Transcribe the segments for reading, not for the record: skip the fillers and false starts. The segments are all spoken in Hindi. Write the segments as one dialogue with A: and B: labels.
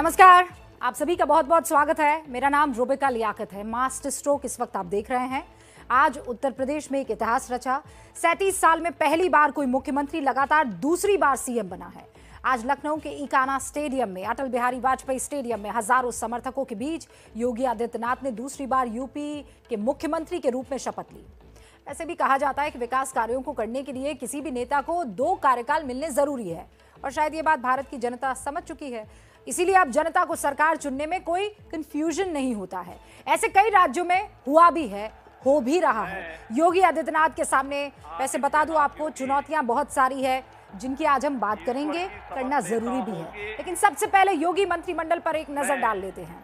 A: नमस्कार, आप सभी का बहुत बहुत स्वागत है। मेरा नाम रुबिका लियाकत है। मास्टर स्ट्रोक इस वक्त आप देख रहे हैं। आज उत्तर प्रदेश में एक इतिहास रचा। 37 साल में पहली बार कोई मुख्यमंत्री लगातार दूसरी बार सीएम बना है। आज लखनऊ के इकाना स्टेडियम में, अटल बिहारी वाजपेयी स्टेडियम में हजारों समर्थकों के बीच योगी आदित्यनाथ ने दूसरी बार यूपी के मुख्यमंत्री के रूप में शपथ ली। ऐसे भी कहा जाता है कि विकास कार्यों को करने के लिए किसी भी नेता को 2 कार्यकाल मिलने जरूरी है, और शायद ये बात भारत की जनता समझ चुकी है। इसीलिए अब जनता को सरकार चुनने में कोई कंफ्यूजन नहीं होता है। ऐसे कई राज्यों में हुआ भी है, हो भी रहा है। योगी आदित्यनाथ के सामने, वैसे बता दूं आपको, चुनौतियां बहुत सारी है जिनकी आज हम बात करेंगे, करना जरूरी भी है। लेकिन सबसे पहले योगी मंत्रिमंडल पर एक नजर डाल लेते हैं।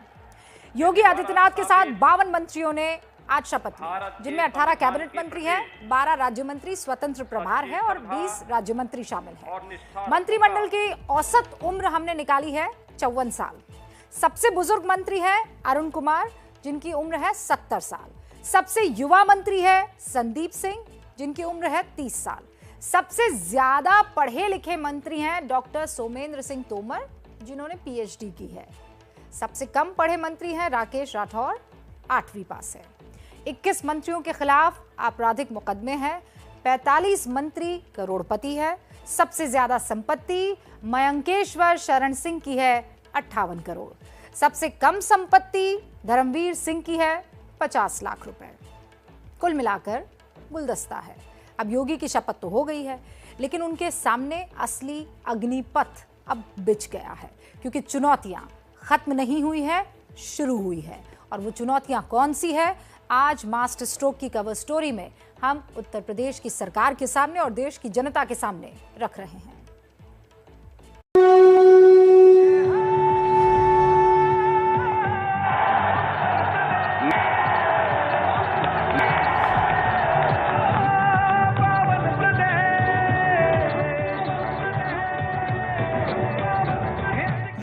A: योगी आदित्यनाथ के साथ 52 मंत्रियों ने आज शपथ ली, जिनमें 18 कैबिनेट मंत्री हैं, 12 राज्य मंत्री स्वतंत्र प्रभार है और 20 राज्य मंत्री शामिल हैं। मंत्रिमंडल की औसत उम्र हमने निकाली है 54 साल। सबसे बुजुर्ग मंत्री है अरुण कुमार, जिनकी उम्र है 70 साल। सबसे युवा मंत्री है संदीप सिंह, जिनकी उम्र है 30 साल। सबसे ज्यादा पढ़े लिखे मंत्री हैं डॉक्टर सोमेंद्र सिंह तोमर, जिन्होंने पीएचडी की है। सबसे कम पढ़े मंत्री हैं राकेश राठौर, 8वीं पास है। 21 मंत्रियों के खिलाफ आपराधिक मुकदमे हैं। 45 मंत्री करोड़पति है। सबसे ज्यादा संपत्ति मयंकेश्वर शरण सिंह की है, 58 करोड़। सबसे कम संपत्ति धर्मवीर सिंह की है, 50 लाख रुपए। कुल मिलाकर गुलदस्ता है। अब योगी की शपथ तो हो गई है, लेकिन उनके सामने असली अग्निपथ अब बिछ गया है, क्योंकि चुनौतियां खत्म नहीं हुई है, शुरू हुई है। और वो चुनौतियां कौन सी है, आज मास्टर स्ट्रोक की कवर स्टोरी में हम उत्तर प्रदेश की सरकार के सामने और देश की जनता के सामने रख रहे हैं।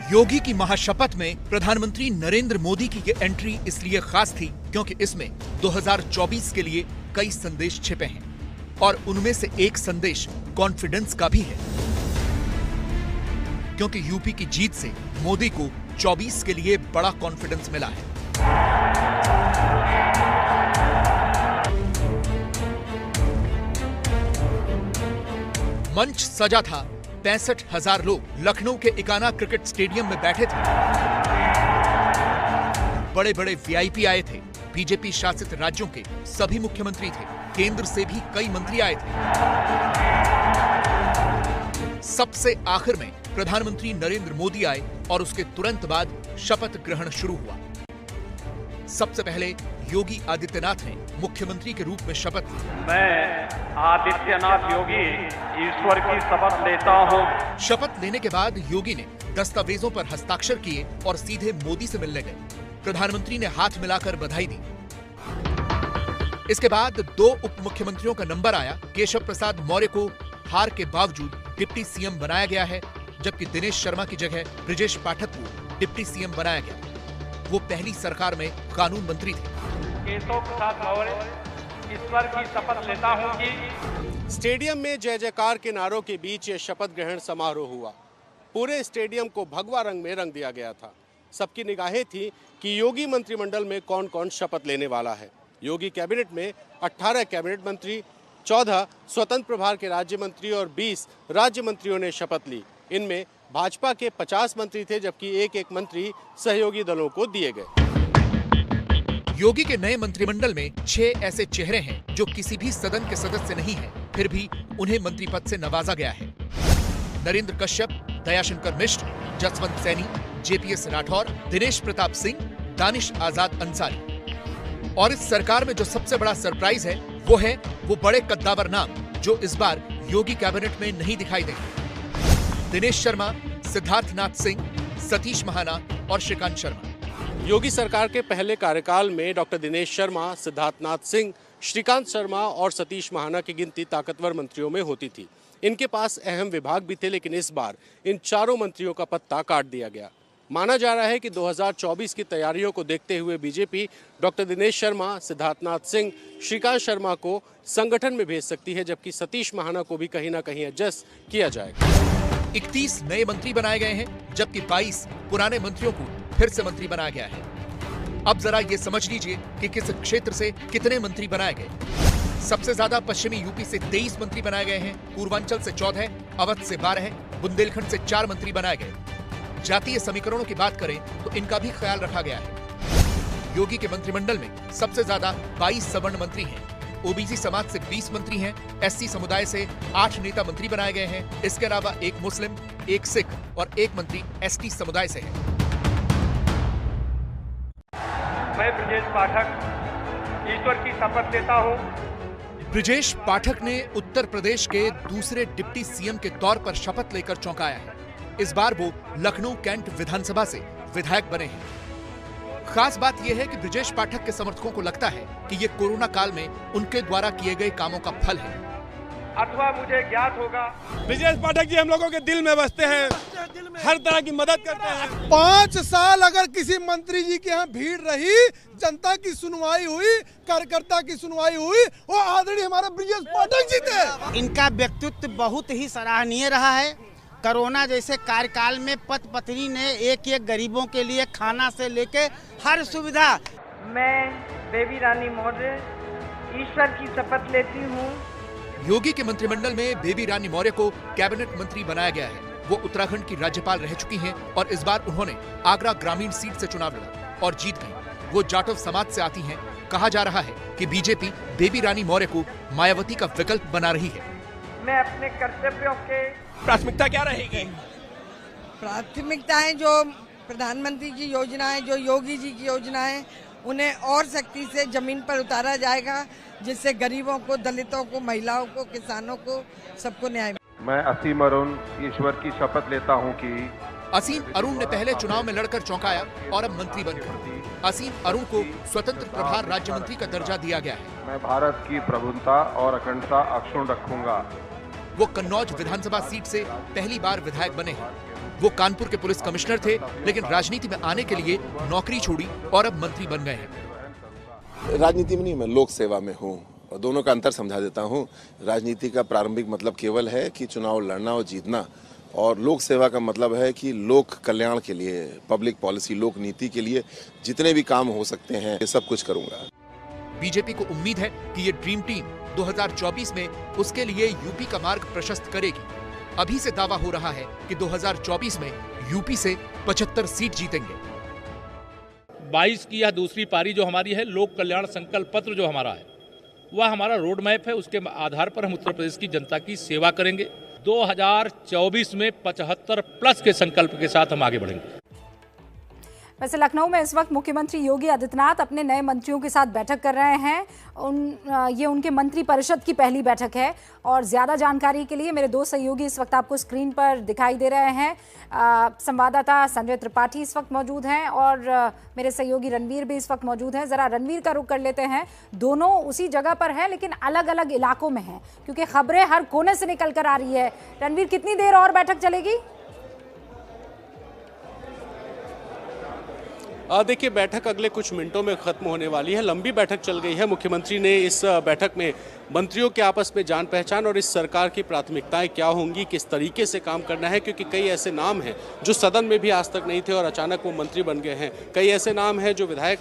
B: योगी की महाशपथ में प्रधानमंत्री नरेंद्र मोदी की ये एंट्री इसलिए खास थी क्योंकि इसमें 2024 के लिए कई संदेश छिपे हैं, और उनमें से एक संदेश कॉन्फिडेंस का भी है, क्योंकि यूपी की जीत से मोदी को 24 के लिए बड़ा कॉन्फिडेंस मिला है। मंच सजा था। 65,000 लोग लखनऊ के इकाना क्रिकेट स्टेडियम में बैठे थे। बड़े बड़े वीआईपी आए थे। बीजेपी शासित राज्यों के सभी मुख्यमंत्री थे। केंद्र से भी कई मंत्री आए थे। सबसे आखिर में प्रधानमंत्री नरेंद्र मोदी आए और उसके तुरंत बाद शपथ ग्रहण शुरू हुआ। सबसे पहले योगी आदित्यनाथ ने मुख्यमंत्री के रूप में शपथ ली।
C: मैं आदित्यनाथ योगी ईश्वर की शपथ लेता हूं।
B: शपथ लेने के बाद योगी ने दस्तावेजों पर हस्ताक्षर किए और सीधे मोदी से मिलने गए। प्रधानमंत्री ने हाथ मिलाकर बधाई दी। इसके बाद 2 उप मुख्यमंत्रियों का नंबर आया। केशव प्रसाद मौर्य को हार के बावजूद डिप्टी सीएम बनाया गया है, जबकि दिनेश शर्मा की जगह ब्रिजेश पाठक को डिप्टी सीएम बनाया गया। वो पहली सरकार में कानून मंत्री थे।
C: केशव प्रसाद मौर्य ईश्वर की शपथ लेता हूं कि
D: स्टेडियम में जय जयकार के नारों के बीच ये शपथ ग्रहण समारोह हुआ। पूरे स्टेडियम को भगवा रंग में रंग दिया गया था। सबकी निगाहें थी कि योगी मंत्रिमंडल में कौन कौन शपथ लेने वाला है। योगी कैबिनेट में 18 कैबिनेट मंत्री, 14 स्वतंत्र प्रभार के राज्य मंत्री और 20 राज्य मंत्रियों ने शपथ ली। इनमें भाजपा के 50 मंत्री थे, जबकि एक मंत्री सहयोगी दलों को दिए गए।
B: योगी के नए मंत्रिमंडल में 6 ऐसे चेहरे हैं जो किसी भी सदन के सदस्य नहीं हैं, फिर भी उन्हें मंत्री पद से नवाजा गया है। नरेंद्र कश्यप, दयाशंकर मिश्र, जसवंत सैनी, जेपीएस राठौर, दिनेश प्रताप सिंह, दानिश आजाद अंसारी। और इस सरकार में जो सबसे बड़ा सरप्राइज है वो बड़े कद्दावर नाम जो इस बार योगी कैबिनेट में नहीं दिखाई देंगे। दिनेश शर्मा, सिद्धार्थनाथ सिंह, सतीश महाना और श्रीकांत शर्मा।
D: योगी सरकार के पहले कार्यकाल में डॉक्टर दिनेश शर्मा, सिद्धार्थनाथ सिंह, श्रीकांत शर्मा और सतीश महाना की गिनती ताकतवर मंत्रियों में होती थी। इनके पास अहम विभाग भी थे, लेकिन इस बार इन चारों मंत्रियों का पत्ता काट दिया गया। माना जा रहा है कि 2024 की तैयारियों को देखते हुए बीजेपी डॉक्टर दिनेश शर्मा, सिद्धार्थनाथ सिंह, श्रीकांत शर्मा को संगठन में भेज सकती है, जबकि सतीश महाना को भी कहीं ना कहीं एडजस्ट किया जाएगा।
B: 31 नए मंत्री बनाए गए हैं, जबकि 22 पुराने मंत्रियों को फिर से मंत्री बनाया गया है। अब जरा ये समझ लीजिए कि किस क्षेत्र से कितने मंत्री बनाए गए। सबसे ज्यादा पश्चिमी यूपी से 23 मंत्री बनाए गए हैं, पूर्वांचल से 14, अवध से 12, बुंदेलखंड से 4 मंत्री बनाए गए। जातीय समीकरणों की बात करें तो इनका भी ख्याल रखा गया है। योगी के मंत्रिमंडल में सबसे ज्यादा 22 सवर्ण मंत्री हैं, ओबीसी समाज से 20 मंत्री हैं, एससी समुदाय से 8 नेता मंत्री बनाए गए हैं। इसके अलावा एक मुस्लिम, एक सिख और एक मंत्री एसटी समुदाय से है।
C: मैं ब्रजेश पाठक ईश्वर की शपथ लेता हूँ।
B: ब्रजेश पाठक ने उत्तर प्रदेश के दूसरे डिप्टी सीएम के तौर पर शपथ लेकर चौंकाया है। इस बार वो लखनऊ कैंट विधानसभा से विधायक बने हैं। खास बात यह है कि ब्रजेश पाठक के समर्थकों को लगता है कि ये कोरोना काल में उनके द्वारा किए गए कामों का फल है।
C: अथवा मुझे ज्ञात होगा।
E: ब्रजेश पाठक जी हम लोगों के दिल में बसते हैं, हर तरह की मदद करते हैं। 5 साल अगर किसी मंत्री जी के यहाँ भीड़ रही, जनता की सुनवाई हुई, कार्यकर्ता की सुनवाई हुई, वो आदरणीय हमारे ब्रजेश पाठक जी थे।
F: इनका व्यक्तित्व बहुत ही सराहनीय रहा है। कोरोना जैसे कार्यकाल में पथ पत्नी ने एक एक गरीबों के लिए खाना से लेके हर सुविधा।
G: मैं बेबी रानी मौर्य ईश्वर की शपथ लेती हूँ।
B: योगी के मंत्रिमंडल में बेबी रानी मौर्य को कैबिनेट मंत्री बनाया गया है। वो उत्तराखंड की राज्यपाल रह चुकी हैं और इस बार उन्होंने आगरा ग्रामीण सीट से चुनाव लड़ा और जीत गई। वो जाटव समाज से आती हैं। कहा जा रहा है कि बीजेपी बेबी रानी मौर्य को मायावती का विकल्प बना रही है।
G: मैं अपने कर्तव्यों के
E: प्राथमिकता क्या रहेगी?
H: प्राथमिकताएं जो प्रधानमंत्री की योजनाएं, जो योगी जी की योजनाएं, उन्हें और सख्ती से जमीन पर उतारा जाएगा, जिससे गरीबों को, दलितों को, महिलाओं को, किसानों को, सबको न्याय।
I: मैं असीम अरुण ईश्वर की शपथ लेता हूं कि
B: असीम अरुण ने पहले चुनाव में लड़कर चौंकाया और अब मंत्री बन गए। असीम अरुण को स्वतंत्र प्रभार राज्य मंत्री का दर्जा दिया गया है।
I: मैं भारत की प्रभुता और अखंडता अक्षुण्ण रखूंगा।
B: वो कन्नौज विधानसभा सीट से पहली बार विधायक बने हैं। वो कानपुर के पुलिस कमिश्नर थे, लेकिन राजनीति में आने के लिए नौकरी छोड़ी और अब मंत्री बन गए हैं।
J: राजनीति में नहीं, मैं लोक सेवा में हूँ और दोनों का अंतर समझा देता हूँ। राजनीति का प्रारंभिक मतलब केवल है कि चुनाव लड़ना और जीतना, और लोक सेवा का मतलब है कि लोक कल्याण के लिए, पब्लिक पॉलिसी, लोक नीति के लिए जितने भी काम हो सकते हैं ये सब कुछ करूंगा।
B: बीजेपी को उम्मीद है कि ये ड्रीम टीम 2024 में उसके लिए यूपी का मार्ग प्रशस्त करेगी। अभी से दावा हो रहा है कि 2024 में यूपी से 75 सीट जीतेंगे।
K: 22 की यह दूसरी पारी जो हमारी है, लोक कल्याण संकल्प पत्र जो हमारा है, वह हमारा रोड मैप है। उसके आधार पर हम उत्तर प्रदेश की जनता की सेवा करेंगे। 2024 में 75+ के संकल्प के साथ हम आगे बढ़ेंगे।
A: वैसे लखनऊ में इस वक्त मुख्यमंत्री योगी आदित्यनाथ अपने नए मंत्रियों के साथ बैठक कर रहे हैं। ये उनके मंत्री परिषद की पहली बैठक है और ज़्यादा जानकारी के लिए मेरे 2 सहयोगी इस वक्त आपको स्क्रीन पर दिखाई दे रहे हैं। संवाददाता संजय त्रिपाठी इस वक्त मौजूद हैं और मेरे सहयोगी रणवीर भी इस वक्त मौजूद हैं। ज़रा रणवीर का रुख कर लेते हैं। दोनों उसी जगह पर हैं लेकिन अलग अलग इलाकों में हैं, क्योंकि खबरें हर कोने से निकल कर आ रही है। रणवीर, कितनी देर और बैठक चलेगी?
D: देखिए, बैठक अगले कुछ मिनटों में खत्म होने वाली है। लंबी बैठक चल गई है। मुख्यमंत्री ने इस बैठक में मंत्रियों के आपस में जान पहचान और इस सरकार की प्राथमिकताएं क्या होंगी, किस तरीके से काम करना है, क्योंकि कई ऐसे नाम हैं जो सदन में भी आज तक नहीं थे और अचानक वो मंत्री बन गए हैं। कई ऐसे नाम हैं जो विधायक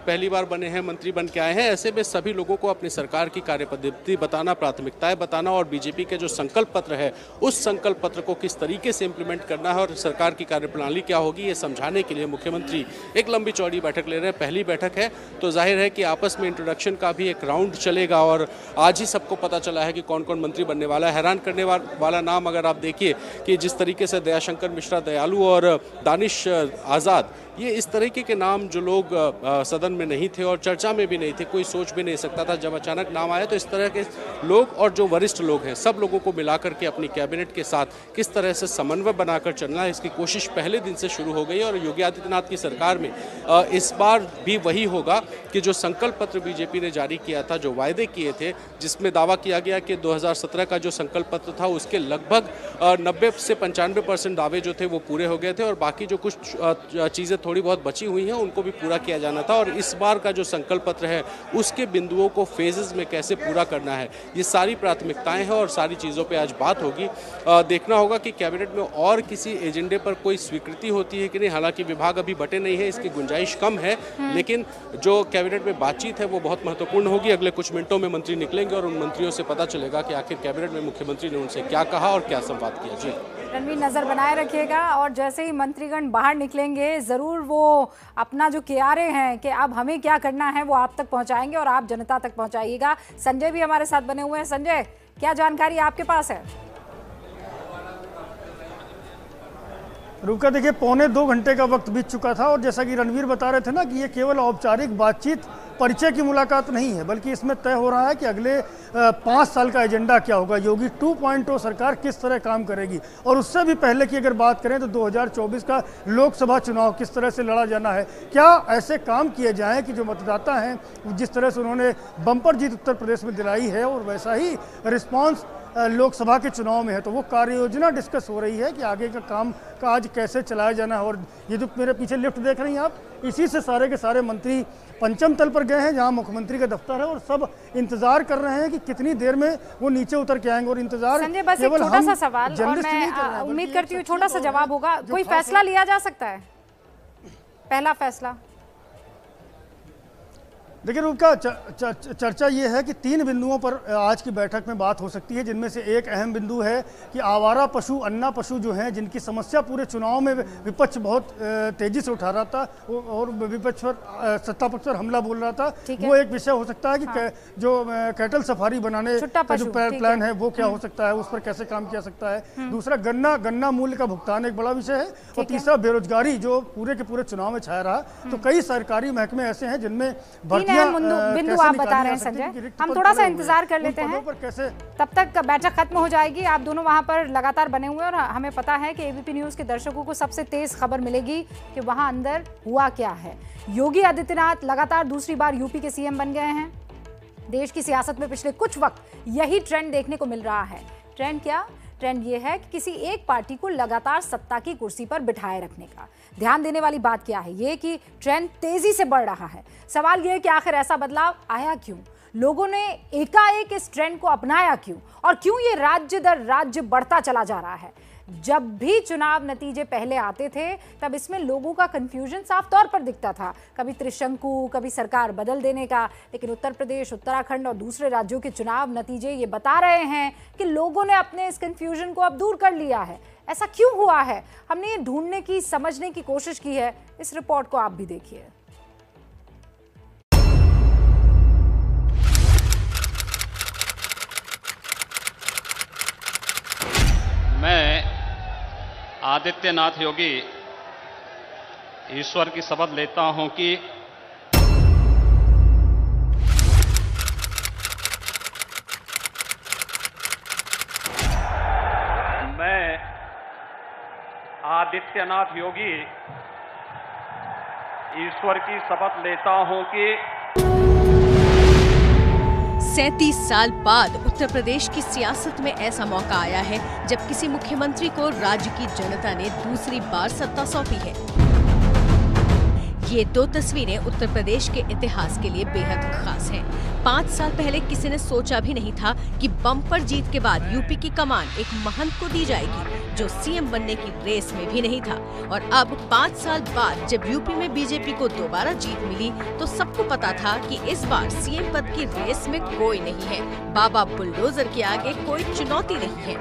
D: पहली बार बने हैं, मंत्री बन के आए हैं। ऐसे में सभी लोगों को अपनी सरकार की कार्यपद्धति बताना, प्राथमिकताएं बताना और बीजेपी के जो संकल्प पत्र है उस संकल्प पत्र को किस तरीके से इम्प्लीमेंट करना है और सरकार की कार्यप्रणाली क्या होगी, ये समझाने के लिए मुख्यमंत्री एक लंबी चौड़ी बैठक ले रहे हैं। पहली बैठक है तो जाहिर है कि आपस में इंट्रोडक्शन का भी एक राउंड चलेगा और आज ही सबको पता चला है कि कौन कौन मंत्री बनने वाला है। हैरान करने वाला नाम अगर आप देखिए कि जिस तरीके से दयाशंकर मिश्रा दयालु और दानिश आज़ाद, ये इस तरीके के नाम जो लोग सदन में नहीं थे और चर्चा में भी नहीं थे, कोई सोच भी नहीं सकता था। जब अचानक नाम आया तो इस तरह के लोग और जो वरिष्ठ लोग हैं सब लोगों को मिलाकर के अपनी कैबिनेट के साथ किस तरह से समन्वय बनाकर चलना है, इसकी कोशिश पहले दिन से शुरू हो गई। और योगी आदित्यनाथ की सरकार में इस बार भी वही होगा कि जो संकल्प पत्र बीजेपी ने जारी किया था, जो वायदे किए थे, जिसमें दावा किया गया कि 2017 का जो संकल्प पत्र था उसके लगभग 90 से 95% दावे जो थे वो पूरे हो गए थे और बाकी जो कुछ चीज़ें थोड़ी बहुत बची हुई हैं उनको भी पूरा किया जाना था। और इस बार का जो संकल्प पत्र है उसके बिंदुओं को फेजेस में कैसे पूरा करना है, ये सारी प्राथमिकताएं हैं और सारी चीज़ों पे आज बात होगी। देखना होगा कि कैबिनेट में और किसी एजेंडे पर कोई स्वीकृति होती है कि नहीं। हालांकि विभाग अभी बटे नहीं है, इसकी गुंजाइश कम है, लेकिन जो कैबिनेट में बातचीत है वो बहुत महत्वपूर्ण होगी। अगले कुछ मिनटों में मंत्री निकलेंगे और उन मंत्रियों से पता चलेगा कि आखिर कैबिनेट में मुख्यमंत्री ने उनसे क्या कहा और क्या संवाद किया। जी
A: रणवीर, नजर बनाए रखिएगा और जैसे ही मंत्रीगण बाहर निकलेंगे जरूर वो अपना जो कियारे हैं कि अब हमें क्या करना है वो आप तक पहुंचाएंगे और आप जनता तक पहुंचाइएगा। संजय भी हमारे साथ बने हुए हैं। संजय, क्या जानकारी आपके पास है?
L: रुका, देखिए 1.25 घंटे का वक्त बीत चुका था और जैसा कि रणवीर बता रहे थे ना कि ये केवल औपचारिक बातचीत, परिचय की मुलाकात नहीं है, बल्कि इसमें तय हो रहा है कि अगले 5 साल का एजेंडा क्या होगा, योगी 2.0 सरकार किस तरह काम करेगी। और उससे भी पहले की अगर बात करें तो 2024 का लोकसभा चुनाव किस तरह से लड़ा जाना है, क्या ऐसे काम किए जाएं कि जो मतदाता हैं जिस तरह से उन्होंने बम्पर जीत उत्तर प्रदेश में दिलाई है और वैसा ही रिस्पॉन्स लोकसभा के चुनाव में है, तो वो कार्य योजना डिस्कस हो रही है कि आगे का काम काज कैसे चलाया जाना है। और ये जो मेरे पीछे लिफ्ट देख रही हैं आप, इसी से सारे के सारे मंत्री पंचम तल पर गए हैं जहां मुख्यमंत्री का दफ्तर है और सब इंतजार कर रहे हैं कि कितनी देर में वो नीचे उतर के आएंगे। और इंतजार
A: संजय, बस एक छोटा सा सवाल और मैं उम्मीद करती हूँ छोटा सा जवाब होगा। कोई फैसला लिया जा सकता है? पहला फैसला
L: देखिए रूपका, चर्चा ये है कि 3 बिंदुओं पर आज की बैठक में बात हो सकती है, जिनमें से एक अहम बिंदु है कि आवारा पशु, अन्ना पशु जो हैं जिनकी समस्या पूरे चुनाव में विपक्ष बहुत तेजी से उठा रहा था और विपक्ष पर सत्ता पक्ष पर हमला बोल रहा था, वो एक विषय हो सकता है कि हाँ। जो कैटल सफारी बनाने का जो प्लान है वो क्या हो सकता है, उस पर कैसे काम किया सकता है। दूसरा गन्ना मूल्य का भुगतान एक बड़ा विषय है और तीसरा बेरोजगारी जो पूरे के पूरे चुनाव में छाया रहा। तो कई सरकारी महकमे ऐसे हैं जिनमें
A: बिंदु आप बता रहे हैं संजय, हम थोड़ा सा इंतजार कर लेते हैं, तब तक बैठक खत्म हो जाएगी। आप दोनों वहां पर लगातार बने हुए हैं और हमें पता है कि एबीपी न्यूज के दर्शकों को सबसे तेज खबर मिलेगी कि वहां अंदर हुआ क्या है। योगी आदित्यनाथ लगातार दूसरी बार यूपी के सीएम बन गए हैं। देश की सियासत में पिछले कुछ वक्त यही ट्रेंड देखने को मिल रहा है। ट्रेंड क्या? ट्रेंड ये है कि किसी एक पार्टी को लगातार सत्ता की कुर्सी पर बिठाए रखने का। ध्यान देने वाली बात क्या है, ये कि ट्रेंड तेजी से बढ़ रहा है। सवाल ये है कि आखिर ऐसा बदलाव आया क्यों, लोगों ने एकाएक इस ट्रेंड को अपनाया क्यों, और क्यों ये राज्य दर राज्य बढ़ता चला जा रहा है। जब भी चुनाव नतीजे पहले आते थे तब इसमें लोगों का कंफ्यूजन साफ तौर पर दिखता था, कभी त्रिशंकु, कभी सरकार बदल देने का। लेकिन उत्तर प्रदेश, उत्तराखंड और दूसरे राज्यों के चुनाव नतीजे ये बता रहे हैं कि लोगों ने अपने इस कंफ्यूजन को अब दूर कर लिया है। ऐसा क्यों हुआ है, हमने ये ढूंढने की, समझने की कोशिश की है। इस रिपोर्ट को आप भी देखिए।
M: मैं आदित्यनाथ योगी ईश्वर की शपथ लेता हूं कि
C: मैं आदित्यनाथ योगी ईश्वर की शपथ लेता हूं कि
N: 37 साल बाद उत्तर प्रदेश की सियासत में ऐसा मौका आया है जब किसी मुख्यमंत्री को राज्य की जनता ने दूसरी बार सत्ता सौंपी है। ये 2 तस्वीरें उत्तर प्रदेश के इतिहास के लिए बेहद खास हैं। 5 साल पहले किसी ने सोचा भी नहीं था कि बम्पर जीत के बाद यूपी की कमान एक महंत को दी जाएगी जो सीएम बनने की रेस में भी नहीं था। और अब 5 साल बाद जब यूपी में बीजेपी को दोबारा जीत मिली तो सबको पता था कि इस बार सीएम पद की रेस में कोई नहीं है, बाबा बुलडोजर के आगे कोई चुनौती नहीं है।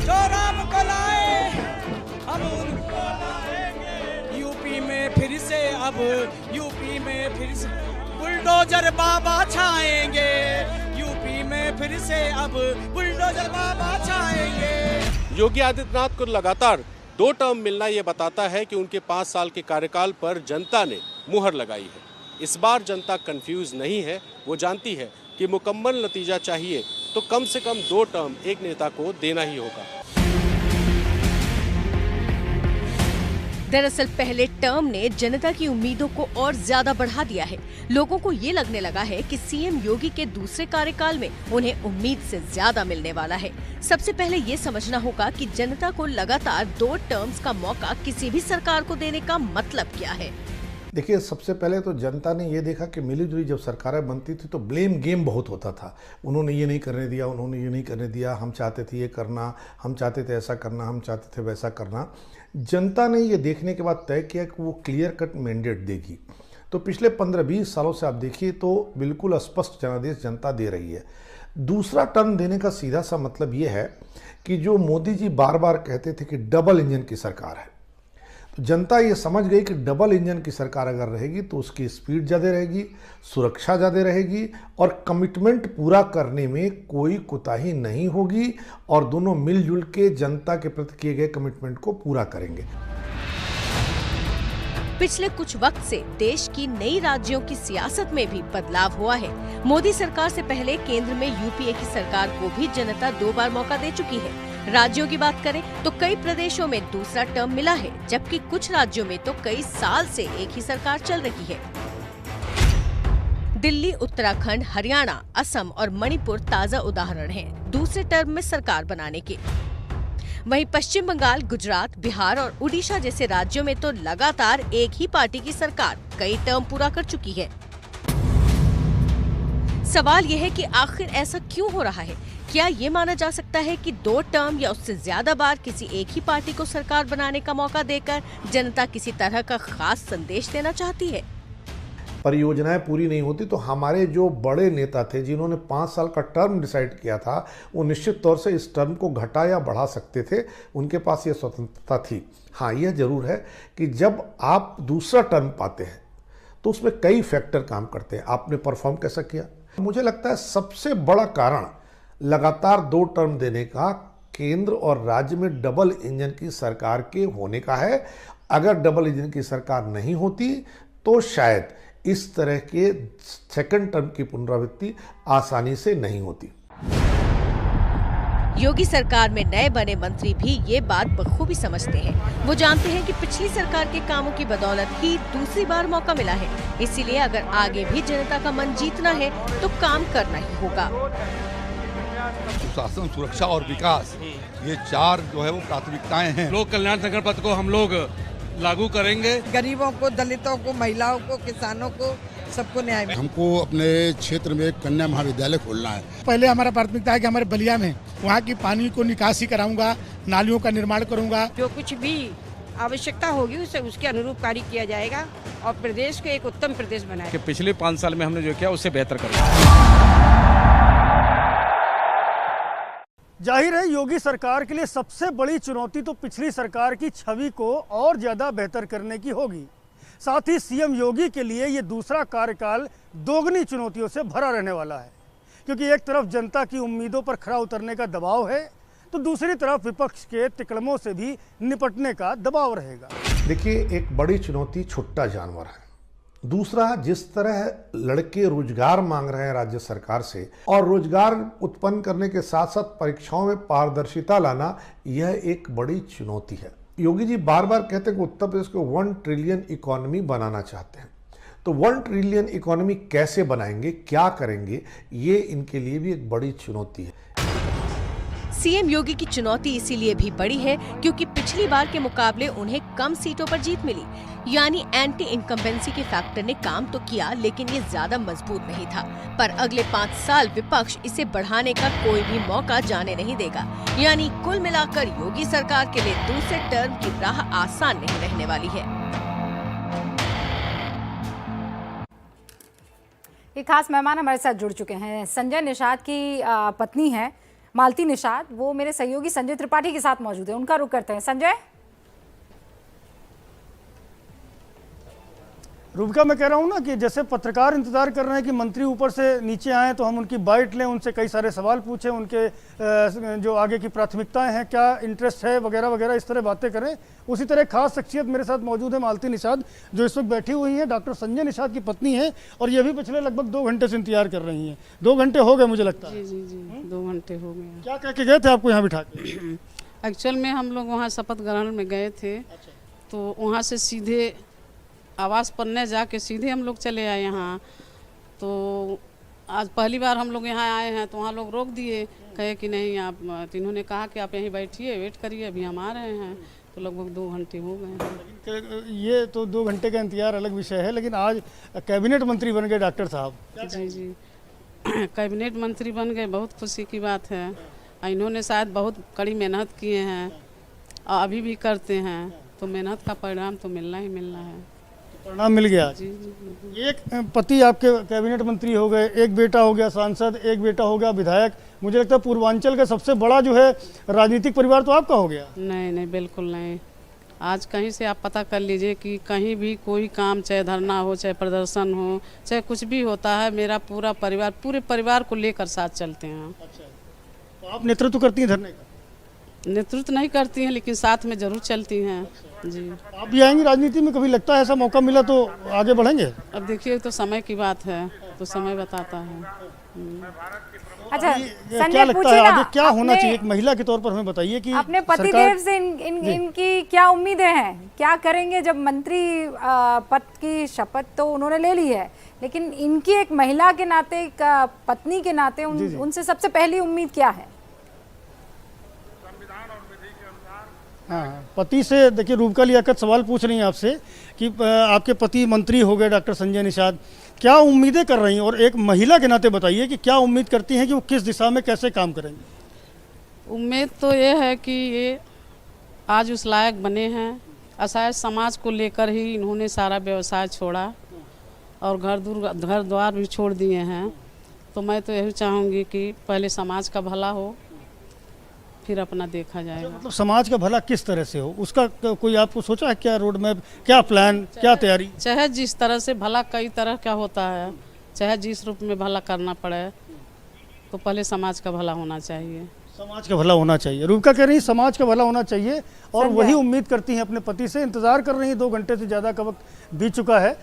O: जो राम को लाए हम उनको लाएंगे यूपी में फिर से, अब यूपी में फिर से बुलडोजर बाबा छाएंगे, यूपी में फिर से अब बुलडोजर बाबा छाएंगे।
D: योगी आदित्यनाथ को लगातार 2 टर्म मिलना ये बताता है कि उनके 5 साल के कार्यकाल पर जनता ने मुहर लगाई है। इस बार जनता कंफ्यूज नहीं है, वो जानती है कि मुकम्मल नतीजा चाहिए तो कम से कम 2 टर्म एक नेता को देना ही होगा।
N: दरअसल पहले टर्म ने जनता की उम्मीदों को और ज्यादा बढ़ा दिया है। लोगों को ये लगने लगा है कि सीएम योगी के दूसरे कार्यकाल में उन्हें उम्मीद से ज्यादा मिलने वाला है। सबसे पहले ये समझना होगा कि जनता को लगातार 2 टर्म्स का मौका किसी भी सरकार को देने का मतलब क्या है।
P: देखिए, सबसे पहले तो जनता ने ये देखा कि मिलीजुली जब सरकारें बनती थी तो ब्लेम गेम बहुत होता था। उन्होंने ये नहीं करने दिया, उन्होंने ये नहीं करने दिया, हम चाहते थे ये करना, हम चाहते थे ऐसा करना, हम चाहते थे वैसा करना। जनता ने ये देखने के बाद तय किया कि वो क्लियर कट मैंडेट देगी। तो पिछले 15-20 सालों से आप देखिए तो बिल्कुल स्पष्ट जनादेश जनता दे रही है। दूसरा टर्म देने का सीधा सा मतलब ये है कि जो मोदी जी बार बार कहते थे कि डबल इंजन की सरकार है, तो जनता ये समझ गई कि डबल इंजन की सरकार अगर रहेगी तो उसकी स्पीड ज़्यादा रहेगी, सुरक्षा ज़्यादा रहेगी और कमिटमेंट पूरा करने में कोई कोताही नहीं होगी और दोनों मिलजुल के जनता के प्रति किए गए कमिटमेंट को पूरा करेंगे।
N: पिछले कुछ वक्त से देश की नई राज्यों की सियासत में भी बदलाव हुआ है। मोदी सरकार से पहले केंद्र में यूपीए की सरकार को भी जनता 2 बार मौका दे चुकी है। राज्यों की बात करें तो कई प्रदेशों में दूसरा टर्म मिला है, जबकि कुछ राज्यों में तो कई साल से एक ही सरकार चल रही है। दिल्ली, उत्तराखंड, हरियाणा, असम और मणिपुर ताजा उदाहरण हैं दूसरे टर्म में सरकार बनाने के। वहीं पश्चिम बंगाल, गुजरात, बिहार और उड़ीसा जैसे राज्यों में तो लगातार एक ही पार्टी की सरकार कई टर्म पूरा कर चुकी है। सवाल यह है कि आखिर ऐसा क्यों हो रहा है? क्या ये माना जा सकता है कि 2 टर्म या उससे ज्यादा बार किसी एक ही पार्टी को सरकार बनाने का मौका देकर जनता किसी तरह का खास संदेश देना चाहती है?
P: परियोजनाएं पूरी नहीं होती तो हमारे जो बड़े नेता थे जिन्होंने 5 साल का टर्म डिसाइड किया था, वो निश्चित तौर से इस टर्म को घटा या बढ़ा सकते थे, उनके पास ये स्वतंत्रता थी। हाँ, यह जरूर है कि जब आप दूसरा टर्म पाते हैं तो उसमें कई फैक्टर काम करते हैं। आपने परफॉर्म कैसा किया? मुझे लगता है सबसे बड़ा कारण लगातार 2 टर्म देने का केंद्र और राज्य में डबल इंजन की सरकार के होने का है। अगर डबल इंजन की सरकार नहीं होती तो शायद इस तरह के सेकंड टर्म की पुनरावृत्ति आसानी से नहीं होती।
N: योगी सरकार में नए बने मंत्री भी ये बात बखूबी समझते हैं। वो जानते हैं कि पिछली सरकार के कामों की बदौलत ही दूसरी बार मौका मिला है, इसीलिए अगर आगे भी जनता का मन जीतना है तो काम करना ही होगा।
Q: सुशासन, सुरक्षा और विकास, ये 4 जो है वो प्राथमिकताएं हैं। लोक कल्याण संकल्प पत्र को हम लोग लागू करेंगे।
H: गरीबों को, दलितों को, महिलाओं को, किसानों को, सबको न्याय।
R: हमको अपने क्षेत्र में एक कन्या महाविद्यालय खोलना है।
S: पहले हमारा प्राथमिकता है कि हमारे बलिया में वहाँ की पानी को निकासी कराऊंगा, नालियों का निर्माण करूंगा।
G: जो कुछ भी आवश्यकता होगी उसे उसके अनुरूप कार्य किया जाएगा और प्रदेश को एक उत्तम प्रदेश बनाएगा।
K: पिछले 5 साल में हमने जो किया उससे बेहतर करेंगे।
L: जाहिर है योगी सरकार के लिए सबसे बड़ी चुनौती तो पिछली सरकार की छवि को और ज़्यादा बेहतर करने की होगी। साथ ही सीएम योगी के लिए ये दूसरा कार्यकाल दोगुनी चुनौतियों से भरा रहने वाला है, क्योंकि एक तरफ जनता की उम्मीदों पर खरा उतरने का दबाव है तो दूसरी तरफ विपक्ष के तिकड़मों से भी निपटने का दबाव रहेगा।
P: देखिए, एक बड़ी चुनौती छुट्टा जानवर है। दूसरा, जिस तरह लड़के रोजगार मांग रहे हैं राज्य सरकार से और रोजगार उत्पन्न करने के साथ साथ परीक्षाओं में पारदर्शिता लाना, यह एक बड़ी चुनौती है। योगी जी बार बार कहते हैं कि उत्तर प्रदेश को 1 ट्रिलियन इकोनॉमी बनाना चाहते हैं, तो 1 ट्रिलियन इकोनॉमी कैसे बनाएंगे, क्या करेंगे, ये इनके लिए भी एक बड़ी चुनौती है।
N: सीएम योगी की चुनौती इसीलिए भी बड़ी है क्योंकि पिछली बार के मुकाबले उन्हें कम सीटों पर जीत मिली, यानी एंटी इनकम्बेंसी के फैक्टर ने काम तो किया लेकिन ये ज्यादा मजबूत नहीं था। पर अगले 5 साल विपक्ष इसे बढ़ाने का कोई भी मौका जाने नहीं देगा, यानी कुल मिलाकर योगी सरकार के लिए दूसरे टर्म की राह आसान नहीं रहने वाली है।
A: एक खास मेहमान हमारे साथ जुड़ चुके हैं। संजय निषाद की पत्नी है मालती निषाद, वो मेरे सहयोगी संजय त्रिपाठी के साथ मौजूद है। उनका रुख करते हैं। संजय।
L: रूबिका, मैं कह रहा हूँ ना कि जैसे पत्रकार इंतजार कर रहे हैं कि मंत्री ऊपर से नीचे आए तो हम उनकी बाइट लें, उनसे कई सारे सवाल पूछें, उनके जो आगे की प्राथमिकताएं हैं, क्या इंटरेस्ट है वगैरह वगैरह, इस तरह बातें करें। उसी तरह खास शख्सियत मेरे साथ मौजूद है मालती निषाद, जो इस वक्त बैठी हुई हैं, डॉक्टर संजय निषाद की पत्नी है और ये भी पिछले लगभग 2 घंटे से इंतजार कर रही हैं। 2 घंटे हो गए मुझे लगता है।
T: जी 2 घंटे हो गए।
L: क्या कह के गए थे आपको यहाँ बिठा के?
T: एक्चुअल में हम लोग वहाँ शपथ ग्रहण में गए थे। तो वहाँ से सीधे आवास पन्ने जाके सीधे हम लोग चले आए यहाँ। तो आज पहली बार हम लोग यहाँ आए हैं, तो वहाँ लोग रोक दिए, कहे कि नहीं आप, तो इन्होंने कहा कि आप यहीं बैठिए, वेट करिए, अभी हम आ रहे हैं। तो लगभग 2 घंटे हो गए हैं।
L: ये तो 2 घंटे का इंतजार अलग विषय है, लेकिन आज कैबिनेट मंत्री बन गए डॉक्टर साहब।
T: जी जी, कैबिनेट मंत्री बन गए, बहुत खुशी की बात है। इन्होंने शायद बहुत कड़ी मेहनत किए हैं और अभी भी करते हैं, तो मेहनत का परिणाम तो मिलना ही मिलना है।
L: परिणाम मिल गया।
T: जी जी।
L: एक पति आपके कैबिनेट मंत्री हो गए, एक बेटा हो गया सांसद, एक बेटा हो गया विधायक। मुझे लगता है पूर्वांचल का सबसे बड़ा जो है राजनीतिक परिवार तो आपका हो गया।
T: नहीं नहीं, बिल्कुल नहीं। आज कहीं से आप पता कर लीजिए कि कहीं भी कोई काम, चाहे धरना हो, चाहे प्रदर्शन हो, चाहे कुछ भी होता है, मेरा पूरा परिवार, पूरे परिवार को लेकर साथ चलते हैं।
L: अच्छा, तो आप नेतृत्व करती हैं धरने का?
T: नेतृत्व नहीं करती हैं, लेकिन साथ में जरूर चलती हैं। जी।
L: आप भी आएंगी राजनीति में? कभी लगता है ऐसा मौका मिला तो आगे बढ़ेंगे?
T: अब देखिए, तो समय की बात है, तो समय बताता है।
A: अच्छा,
L: क्या लगता है आगे क्या होना चाहिए एक महिला के तौर पर? हमें बताइए कि
A: अपने पतिदेव से इनकी क्या उम्मीदें हैं, क्या करेंगे? जब मंत्री पद की शपथ तो उन्होंने ले ली है, लेकिन इनकी एक महिला के नाते, एक पत्नी के नाते उनसे सबसे पहली उम्मीद क्या है?
L: हाँ, पति से देखिए, रूबका लियाकत सवाल पूछ रही हैं आपसे कि आपके पति मंत्री हो गए डॉक्टर संजय निषाद, क्या उम्मीदें कर रही हैं? और एक महिला के नाते बताइए कि क्या उम्मीद करती हैं कि वो किस दिशा में कैसे काम करेंगे?
T: उम्मीद तो ये है कि ये आज उस लायक बने हैं, असहाय समाज को लेकर ही इन्होंने सारा व्यवसाय छोड़ा और घर द्वार भी छोड़ दिए हैं। तो मैं तो यही चाहूँगी कि पहले समाज का भला हो, फिर अपना देखा जाएगा।
L: मतलब समाज का भला किस तरह से हो, उसका कोई आपको सोचा है? क्या रोड मैप, क्या प्लान, क्या तैयारी?
T: चाहे जिस तरह से भला कई तरह का होता है, चाहे जिस रूप में भला करना पड़े, तो पहले समाज का भला होना चाहिए।
L: समाज का भला होना चाहिए। रूबका कह रही है समाज का भला होना चाहिए और वही उम्मीद करती हैं अपने पति से। इंतजार कर रही हैं, 2 घंटे से ज़्यादा का वक्त बीत चुका है।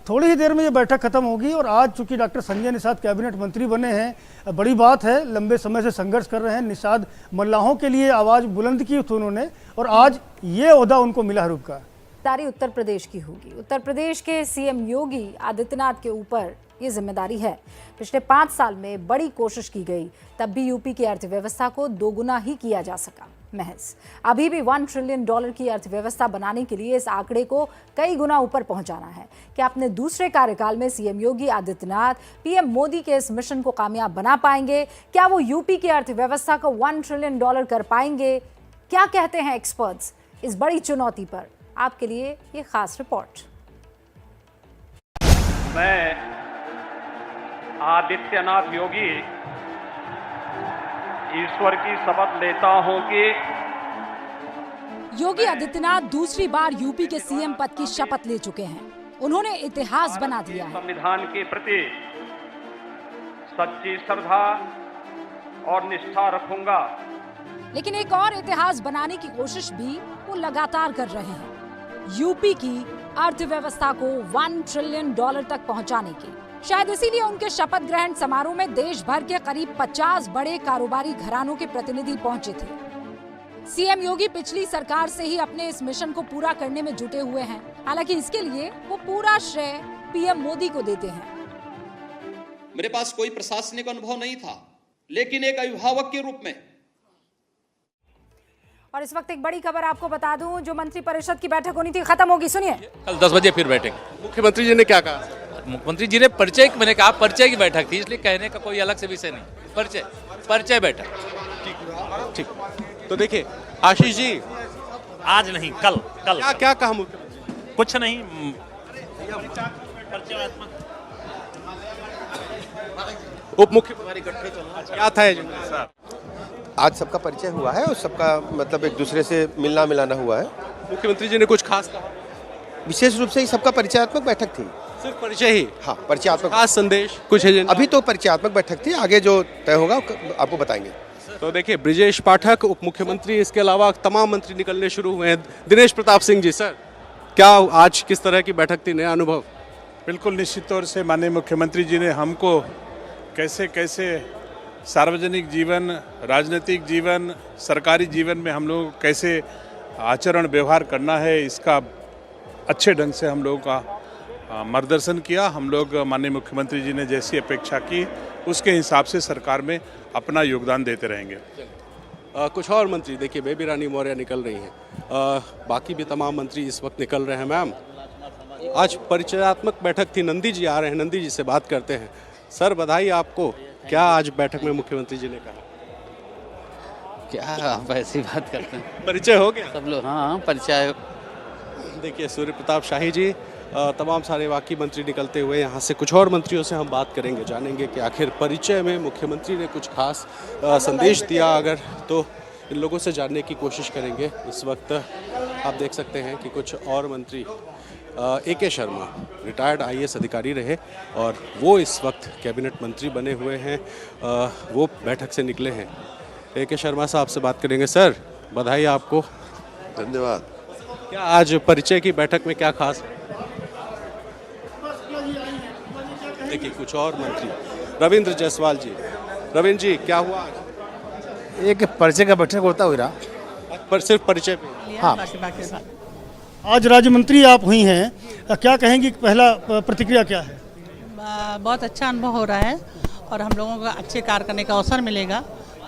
L: थोड़ी ही देर में ये बैठक खत्म होगी और आज चूंकि डॉक्टर संजय निषाद कैबिनेट मंत्री बने हैं, बड़ी बात है। लंबे समय से संघर्ष कर रहे हैं, निषाद मल्लाहों के लिए आवाज़ बुलंद की थी उन्होंने, और आज ये ओहदा उनको मिला। रूबका
A: जिम्मेदारी उत्तर प्रदेश की होगी। उत्तर प्रदेश के सीएम योगी आदित्यनाथ के ऊपर ये जिम्मेदारी है। पिछले 5 साल में बड़ी कोशिश की गई, तब भी यूपी की अर्थव्यवस्था को दोगुना ही किया जा सका। महज अभी भी $1 ट्रिलियन की अर्थव्यवस्था बनाने के लिए इस आंकड़े को कई गुना ऊपर पहुंचाना है। क्या अपने दूसरे कार्यकाल में सीएम योगी आदित्यनाथ पीएम मोदी के इस मिशन को कामयाब बना पाएंगे? क्या वो यूपी की अर्थव्यवस्था को $1 ट्रिलियन कर पाएंगे? क्या कहते हैं एक्सपर्ट्स इस बड़ी चुनौती पर? आपके लिए ये खास रिपोर्ट।
C: मैं आदित्यनाथ योगी ईश्वर की शपथ लेता हूं कि
A: योगी आदित्यनाथ दूसरी बार यूपी के सीएम पद की शपथ ले चुके हैं। उन्होंने इतिहास बना दिया है।
C: संविधान के प्रति सच्ची श्रद्धा और निष्ठा रखूंगा।
A: लेकिन एक और इतिहास बनाने की कोशिश भी वो लगातार कर रहे हैं, यूपी की अर्थव्यवस्था को $1 ट्रिलियन तक पहुंचाने की। शायद इसीलिए उनके शपथ ग्रहण समारोह में देश भर के करीब 50 बड़े कारोबारी घरानों के प्रतिनिधि पहुंचे थे। सीएम योगी पिछली सरकार से ही अपने इस मिशन को पूरा करने में जुटे हुए हैं। हालांकि इसके लिए वो पूरा श्रेय पीएम मोदी को देते हैं।
U: मेरे पास कोई प्रशासनिक अनुभव नहीं था, लेकिन एक अभिभावक के रूप में।
A: और इस वक्त एक बड़ी खबर आपको बता दूं, जो मंत्रिपरिषद की बैठक होनी थी खत्म होगी। सुनिए,
K: कल 10 बजे फिर बैठेंगे।
D: मुख्यमंत्री जी ने क्या कहा?
K: मुख्यमंत्री जी ने परिचय, मैंने कहा परिचय की बैठक थी, इसलिए कहने का कोई अलग से विषय नहीं। परिचय बैठक।
D: ठीक। तो देखिए आशीष जी,
V: आज नहीं, कल
D: क्या कहा मुख्यमंत्री?
V: कुछ नहीं।
D: उप मुख्यमंत्री क्या था?
W: आज सबका परिचय हुआ है और सबका मतलब एक दूसरे से मिलना मिलाना हुआ है।
D: मुख्यमंत्री जी ने कुछ खास कहा?
W: विशेष रूप से ही सबका परिचयात्मक बैठक थी।
D: सिर्फ परिचय ही?
W: हाँ, परिचयात्मक।
D: खास संदेश कुछ है?
W: अभी तो परिचयात्मक बैठक थी, आगे जो तय होगा आपको बताएंगे।
D: तो देखिए, ब्रिजेश पाठक उप मुख्यमंत्री, इसके अलावा तमाम मंत्री निकलने शुरू हुए हैं। दिनेश प्रताप सिंह जी, सर क्या आज किस तरह की बैठक थी, नया अनुभव?
X: बिल्कुल निश्चित तौर से माननीय मुख्यमंत्री जी ने हमको कैसे कैसे सार्वजनिक जीवन, राजनीतिक जीवन, सरकारी जीवन में हम लोग कैसे आचरण व्यवहार करना है, इसका अच्छे ढंग से हम लोगों का मार्गदर्शन किया। हम लोग माननीय मुख्यमंत्री जी ने जैसी अपेक्षा की उसके हिसाब से सरकार में अपना योगदान देते रहेंगे।
D: कुछ और मंत्री, देखिए बेबी रानी मौर्य निकल रही हैं, बाकी भी तमाम मंत्री इस वक्त निकल रहे हैं। मैम, आज परिचयात्मक बैठक थी, नंदी जी आ रहे हैं, नंदी जी से बात करते हैं। सर, बधाई आपको। क्या आज बैठक में मुख्यमंत्री जी ने कहा?
E: क्या आप ऐसी बात करते हैं?
D: परिचय हो गया
E: सब लोग? हाँ, परिचय।
D: देखिए सूर्य प्रताप शाही जी, तमाम सारे बाकी मंत्री निकलते हुए यहाँ से कुछ और मंत्रियों से हम बात करेंगे, जानेंगे कि आखिर परिचय में मुख्यमंत्री ने कुछ खास संदेश दिया अगर, तो इन लोगों से जानने की कोशिश करेंगे। इस वक्त आप देख सकते हैं कि कुछ और मंत्री, AK शर्मा रिटायर्ड IAS अधिकारी रहे और वो इस वक्त कैबिनेट मंत्री बने हुए हैं, वो बैठक से निकले हैं। AK शर्मा साहब से बात करेंगे। सर, बधाई आपको।
W: धन्यवाद।
D: क्या आज परिचय की बैठक में क्या खास? देखिए कुछ और मंत्री, रविंद्र जायसवाल जी। रविंद्र जी, क्या हुआ आज?
F: एक परिचय का बैठक होता हुआ
D: पर सिर्फ परिचय पे?
F: हाँ।
L: आज राज्य मंत्री आप हुई हैं, क्या कहेंगी, पहला प्रतिक्रिया क्या है?
I: बहुत अच्छा अनुभव हो रहा है और हम लोगों को अच्छे कार्य करने का अवसर मिलेगा,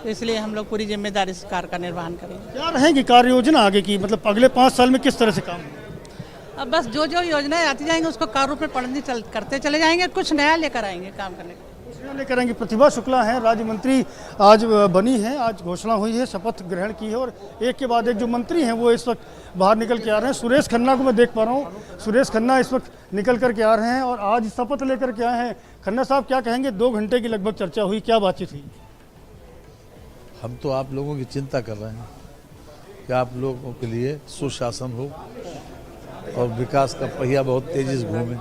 I: तो इसलिए हम लोग पूरी जिम्मेदारी से कार्य का निर्वहन करेंगे।
L: क्या रहेगी कार्य योजना आगे की, मतलब अगले 5 साल में किस तरह से काम?
I: अब बस जो जो योजनाएं आती जाएंगी उसको कार्य रूप में करते चले जाएंगे, कुछ नया लेकर आएंगे काम करने का।
L: लेकर आएंगे। प्रतिभा शुक्ला हैं, राज्य मंत्री आज बनी है, आज घोषणा हुई है, शपथ ग्रहण की है और एक के बाद एक जो मंत्री हैं वो इस वक्त बाहर निकल के आ रहे हैं। सुरेश खन्ना को मैं देख पा रहा हूँ, सुरेश खन्ना इस वक्त निकल कर के आ रहे हैं और आज शपथ लेकर के आए हैं। खन्ना साहब, क्या कहेंगे? 2 घंटे की लगभग चर्चा हुई, क्या बातचीत हुई?
J: हम तो आप लोगों की चिंता कर रहे हैं कि आप लोगों के लिए सुशासन हो और विकास का पहिया बहुत तेजी से घूमे।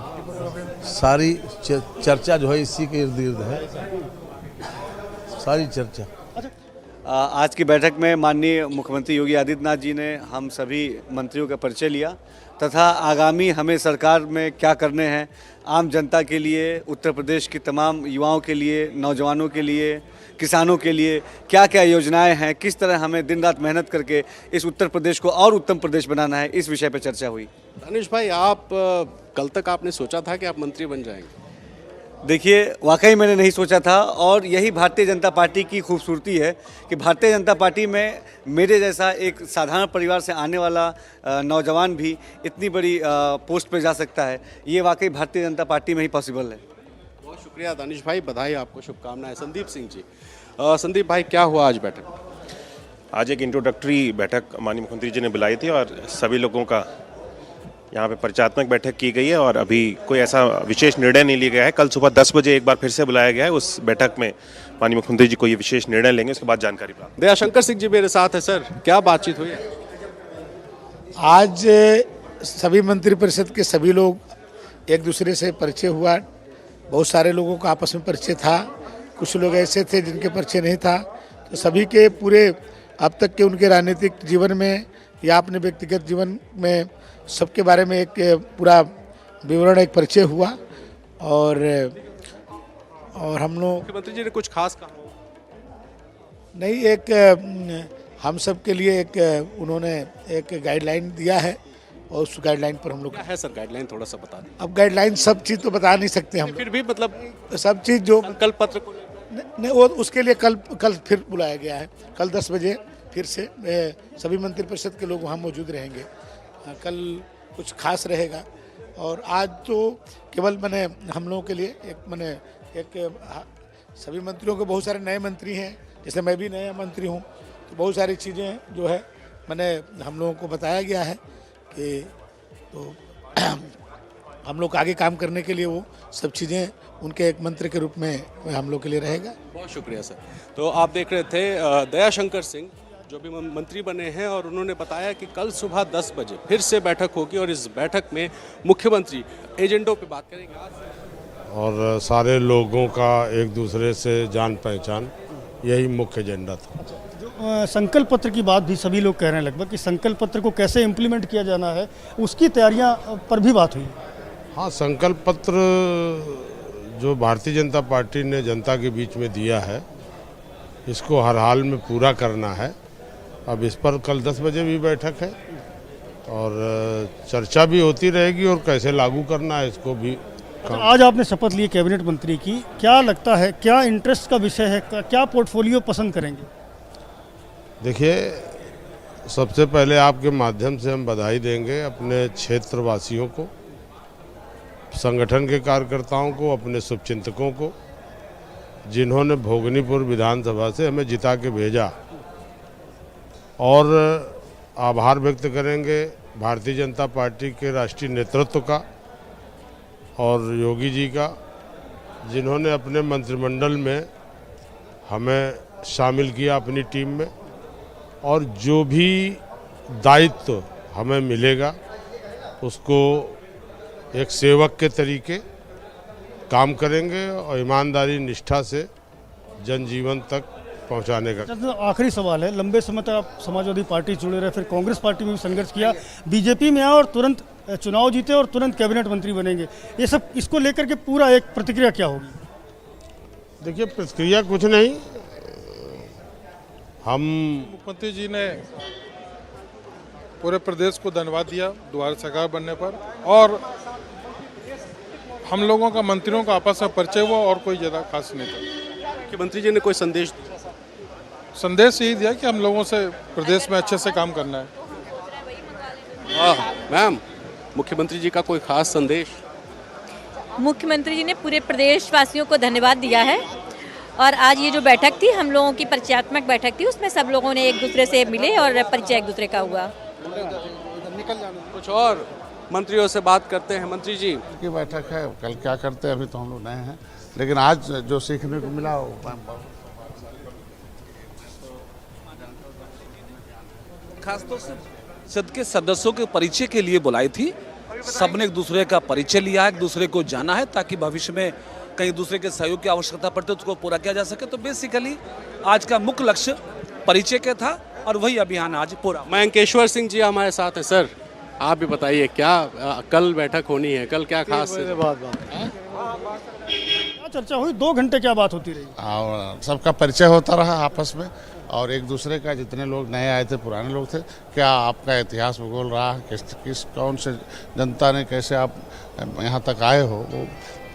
J: सारी चर्चा जो है इसी के इर्द गिर्द है, सारी चर्चा।
F: आज की बैठक में माननीय मुख्यमंत्री योगी आदित्यनाथ जी ने हम सभी मंत्रियों का परिचय लिया तथा आगामी हमें सरकार में क्या करने हैं, आम जनता के लिए, उत्तर प्रदेश के तमाम युवाओं के लिए, नौजवानों के लिए, किसानों के लिए क्या क्या योजनाएं हैं, किस तरह हमें दिन रात मेहनत करके इस उत्तर प्रदेश को और उत्तम प्रदेश बनाना है, इस विषय पर चर्चा हुई।
D: दानिश भाई, आप कल तक आपने सोचा था कि आप मंत्री बन जाएंगे?
F: देखिए, वाकई मैंने नहीं सोचा था और यही भारतीय जनता पार्टी की खूबसूरती है कि भारतीय जनता पार्टी में मेरे जैसा एक साधारण परिवार से आने वाला नौजवान भी इतनी बड़ी पोस्ट पे जा सकता है। ये वाकई भारतीय जनता पार्टी में ही पॉसिबल है।
D: बहुत शुक्रिया दानिश भाई, बधाई आपको, शुभकामनाएं। संदीप सिंह जी, संदीप भाई, क्या हुआ आज बैठक?
Y: आज एक इंट्रोडक्टरी बैठक माननीय मुख्यमंत्री जी ने बुलाई थी और सभी लोगों का यहाँ पे परिचयात्मक बैठक की गई है और अभी कोई ऐसा विशेष निर्णय नहीं लिया गया है। कल सुबह 10 बजे एक बार फिर से बुलाया गया है, उस बैठक में माननीय मुख्यमंत्री जी को ये विशेष निर्णय लेंगे, उसके बाद जानकारी प्राप्त।
D: दयाशंकर सिंह जी मेरे साथ है। सर, क्या बातचीत हुई?
S: आज सभी मंत्रिपरिषद के सभी लोग एक दूसरे से परिचय हुआ, बहुत सारे लोगों का आपस में परिचय था, कुछ लोग ऐसे थे जिनके परिचय नहीं था, तो सभी के पूरे अब तक के उनके राजनीतिक जीवन में या अपने व्यक्तिगत जीवन में सबके बारे में एक पूरा विवरण, एक परिचय हुआ और हम लोग।
D: मुख्यमंत्री जी ने कुछ खास कहा
S: नहीं, एक हम सब के लिए एक उन्होंने एक गाइडलाइन दिया है और उस गाइडलाइन पर हम लोग।
D: क्या है सर गाइडलाइन, थोड़ा सा बता दें।
S: अब गाइडलाइन सब चीज़ तो बता नहीं सकते हम,
D: फिर भी मतलब
S: सब चीज़ जो
D: संकल्प पत्र को
S: नहीं, वो उसके लिए कल फिर बुलाया गया है। कल 10 बजे फिर से सभी मंत्रिपरिषद के लोग वहाँ मौजूद रहेंगे। कल कुछ खास रहेगा और आज तो केवल मैंने हम लोगों के लिए एक सभी मंत्रियों के बहुत सारे नए मंत्री हैं, जैसे मैं भी नया मंत्री हूँ, तो बहुत सारी चीज़ें जो है मैंने हम लोगों को बताया गया है कि तो हम लोग आगे काम करने के लिए वो सब चीज़ें उनके एक मंत्री के रूप में हम लोग के लिए रहेगा।
D: बहुत शुक्रिया सर। तो आप देख रहे थे दयाशंकर सिंह जो भी मंत्री बने हैं और उन्होंने बताया कि कल सुबह 10 बजे फिर से बैठक होगी और इस बैठक में मुख्यमंत्री एजेंडों पे बात करेंगे
Z: और सारे लोगों का एक दूसरे से जान पहचान, यही मुख्य एजेंडा था।
L: जो संकल्प पत्र की बात भी सभी लोग कह रहे हैं लगभग कि संकल्प पत्र को कैसे इम्प्लीमेंट किया जाना है, उसकी तैयारियां पर भी बात हुई।
Z: हाँ, संकल्प पत्र जो भारतीय जनता पार्टी ने जनता के बीच में दिया है, इसको हर हाल में पूरा करना है। अब इस पर कल 10 बजे भी बैठक है और चर्चा भी होती रहेगी और कैसे लागू करना है इसको भी।
L: आज आपने शपथ ली कैबिनेट मंत्री की, क्या लगता है, क्या इंटरेस्ट का विषय है, क्या पोर्टफोलियो पसंद करेंगे?
Z: देखिए, सबसे पहले आपके माध्यम से हम बधाई देंगे अपने क्षेत्रवासियों को, संगठन के कार्यकर्ताओं को, अपने शुभचिंतकों को, जिन्होंने भोगनीपुर विधानसभा से हमें जिता के भेजा, और आभार व्यक्त करेंगे भारतीय जनता पार्टी के राष्ट्रीय नेतृत्व का और योगी जी का, जिन्होंने अपने मंत्रिमंडल में हमें शामिल किया अपनी टीम में, और जो भी दायित्व हमें मिलेगा उसको एक सेवक के तरीके काम करेंगे और ईमानदारी निष्ठा से जनजीवन तक पहुंचाने का।
L: तो आखिरी सवाल है, लंबे समय तक आप समाजवादी पार्टी जुड़े रहे, फिर कांग्रेस पार्टी में भी संघर्ष किया, बीजेपी में आए और तुरंत चुनाव जीते और तुरंत कैबिनेट मंत्री बनेंगे, ये सब इसको लेकर के पूरा एक प्रतिक्रिया क्या होगी?
Z: देखिए, प्रतिक्रिया कुछ नहीं, हम
X: मुख्यमंत्री जी ने पूरे प्रदेश को धन्यवाद दिया दोबारा सरकार बनने पर, और हम लोगों का मंत्रियों का आपस में परिचय हुआ और कोई ज़्यादा खास नहीं था।
D: मुख्यमंत्री जी ने कोई
X: संदेश यही दिया कि हम लोगों से प्रदेश में अच्छे से काम करना है।
D: मैम, मुख्यमंत्री जी का कोई खास संदेश?
B: मुख्यमंत्री जी ने पूरे प्रदेशवासियों को धन्यवाद दिया है, और आज ये जो बैठक थी, हम लोगों की परिचयात्मक बैठक थी, उसमें सब लोगों ने एक दूसरे से मिले और परिचय एक दूसरे का हुआ।
D: कुछ और मंत्रियों से बात करते हैं। मंत्री जी
H: की बैठक है, कल क्या करते हैं अभी तो हम लोग नए हैं, लेकिन आज जो सीखने को मिला
M: खासतौर से संसद के सदस्यों के परिचय के लिए बुलाई थी। सबने एक दूसरे का परिचय लिया, एक दूसरे को जाना है, ताकि भविष्य में कहीं दूसरे के सहयोग की आवश्यकता पड़ते तो उसको पूरा किया जा सके। तो बेसिकली आज का मुख्य लक्ष्य परिचय का था, और वही अभियान आज पूरा।
D: मयंकेश्वर सिंह जी हमारे साथ है। सर, आप भी बताइए, क्या कल बैठक होनी है, कल क्या खास
L: क्या चर्चा हुई? 2 घंटे क्या बात होती रही?
H: और सबका परिचय होता रहा आपस में, और एक दूसरे का, जितने लोग नए आए थे, पुराने लोग थे, क्या आपका इतिहास भूगोल रहा, किस कौन से जनता ने, कैसे आप यहाँ तक आए हो,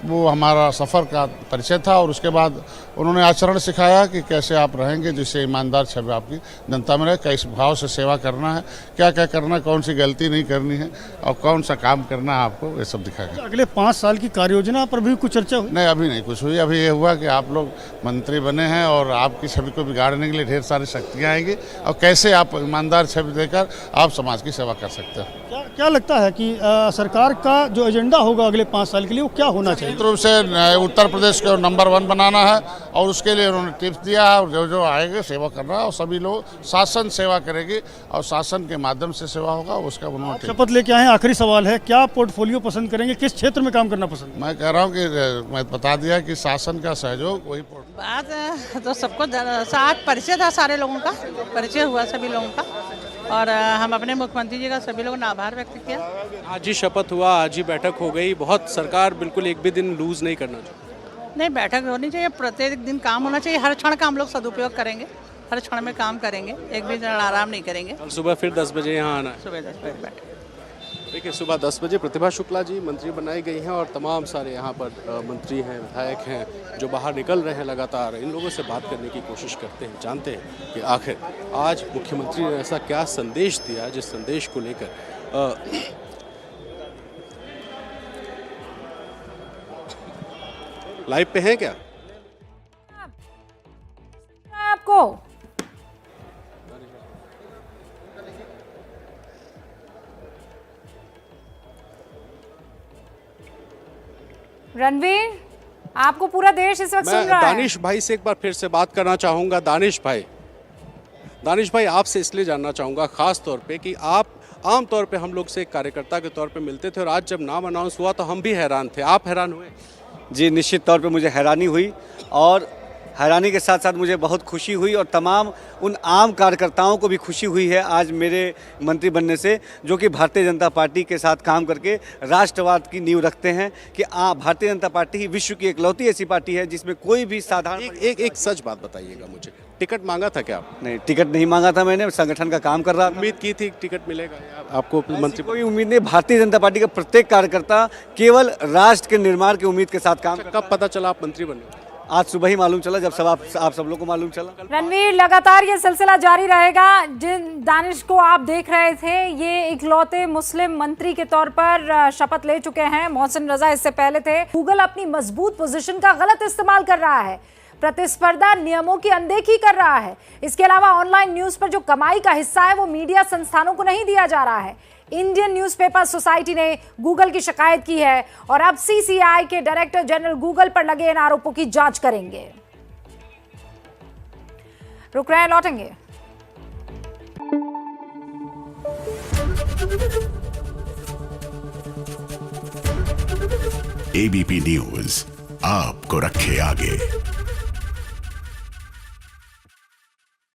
H: वो हमारा सफ़र का परिचय था। और उसके बाद उन्होंने आचरण सिखाया कि कैसे आप रहेंगे जिससे ईमानदार छवि आपकी जनता में रहे, किस भाव से सेवा करना है, क्या क्या करना, कौन सी गलती नहीं करनी है, और कौन सा काम करना है आपको, ये सब दिखाया।
L: अगले 5 साल की कार्य योजना पर भी कुछ चर्चा हुई?
H: नहीं, अभी नहीं कुछ हुई। अभी ये हुआ कि आप लोग मंत्री बने हैं और आपकी छवि को बिगाड़ने के लिए ढेर सारी शक्तियाँ आएंगी, और कैसे आप ईमानदार छवि देकर आप समाज की सेवा कर सकते हैं।
L: क्या लगता है कि सरकार का जो एजेंडा होगा अगले 5 साल के लिए, वो क्या होना चाहिए?
H: रूप से उत्तर प्रदेश को नंबर 1 बनाना है, और उसके लिए उन्होंने टिप्स दिया है, और जो आएंगे सेवा करना है, और सभी लोग शासन सेवा करेगी और शासन के माध्यम से सेवा होगा, उसका उन्होंने
L: शपथ लेके आए हैं। आखिरी सवाल है, क्या पोर्टफोलियो पसंद करेंगे, किस क्षेत्र में काम करना पसंद?
H: मैं कह रहा हूँ कि मैं बता दिया कि शासन का सहयोग वही
I: बात तो सबको साथ परिचय था, सारे लोगों का परिचय हुआ, सभी लोगों का, और हम अपने मुख्यमंत्री जी का सभी लोगों ने आभार व्यक्त किया।
D: आज ही शपथ हुआ, आज ही बैठक हो गई, बहुत सरकार बिल्कुल एक भी दिन लूज नहीं करना चाहिए।
I: नहीं, बैठक होनी चाहिए, प्रत्येक दिन काम होना चाहिए, हर क्षण का हम लोग सदुपयोग करेंगे, हर क्षण में काम करेंगे, एक भी दिन आराम नहीं करेंगे।
D: कल सुबह फिर 10 बजे यहाँ आना है।
I: सुबह 10 बजे बैठक।
D: देखिए, सुबह 10 बजे प्रतिभा शुक्ला जी मंत्री बनाई गई हैं, और तमाम सारे यहाँ पर मंत्री हैं, विधायक हैं, जो बाहर निकल रहे हैं लगातार। इन लोगों से बात करने की कोशिश करते हैं, जानते हैं कि आखिर आज मुख्यमंत्री ने ऐसा क्या संदेश दिया, जिस संदेश को लेकर लाइव पे हैं क्या
A: आपको? रणवीर, आपको पूरा देश इस वक्त सुन रहा है।
D: दानिश भाई से एक बार फिर से बात करना चाहूंगा। दानिश भाई आपसे इसलिए जानना चाहूंगा खास तौर पे कि आप आम तौर पे हम लोग से एक कार्यकर्ता के तौर पे मिलते थे, और आज जब नाम अनाउंस हुआ तो हम भी हैरान थे। आप हैरान हुए?
F: जी, निश्चित तौर पे मुझे हैरानी हुई, और हैरानी के साथ साथ मुझे बहुत खुशी हुई, और तमाम उन आम कार्यकर्ताओं को भी खुशी हुई है आज मेरे मंत्री बनने से, जो कि भारतीय जनता पार्टी के साथ काम करके राष्ट्रवाद की नींव रखते हैं। कि भारतीय जनता पार्टी ही विश्व की इकलौती ऐसी पार्टी है जिसमें कोई भी साधारण
D: एक सच बात बताइएगा मुझे, टिकट मांगा था क्या आप?
F: नहीं, टिकट नहीं मांगा था मैंने, संगठन का काम कर रहा था।
D: उम्मीद की थी टिकट मिलेगा आपको मंत्री?
F: कोई उम्मीद नहीं। भारतीय जनता पार्टी का प्रत्येक कार्यकर्ता केवल राष्ट्र के निर्माण की उम्मीद के साथ काम।
D: कब पता चला आप मंत्री बने?
F: आज सुबह ही मालूम चला, जब आप सब लोग को मालूम चला।
A: रणवीर, लगातार ये सिलसिला जारी रहेगा। जिन दानिश को आप देख रहे थे, ये इकलौते मुस्लिम मंत्री के तौर पर शपथ ले चुके हैं। मोहसिन रजा इससे पहले थे। गूगल अपनी मजबूत पोजीशन का गलत इस्तेमाल कर रहा है, प्रतिस्पर्धा नियमों की अनदेखी कर रहा है। इसके अलावा ऑनलाइन न्यूज पर जो कमाई का हिस्सा है वो मीडिया संस्थानों को नहीं दिया जा रहा है। इंडियन न्यूज़पेपर सोसाइटी ने गूगल की शिकायत की है और अब सीसीआई के डायरेक्टर जनरल गूगल पर लगे इन आरोपों की जांच करेंगे। रुक रहे हैं, लौटेंगे।
G: एबीपी न्यूज आपको रखे आगे।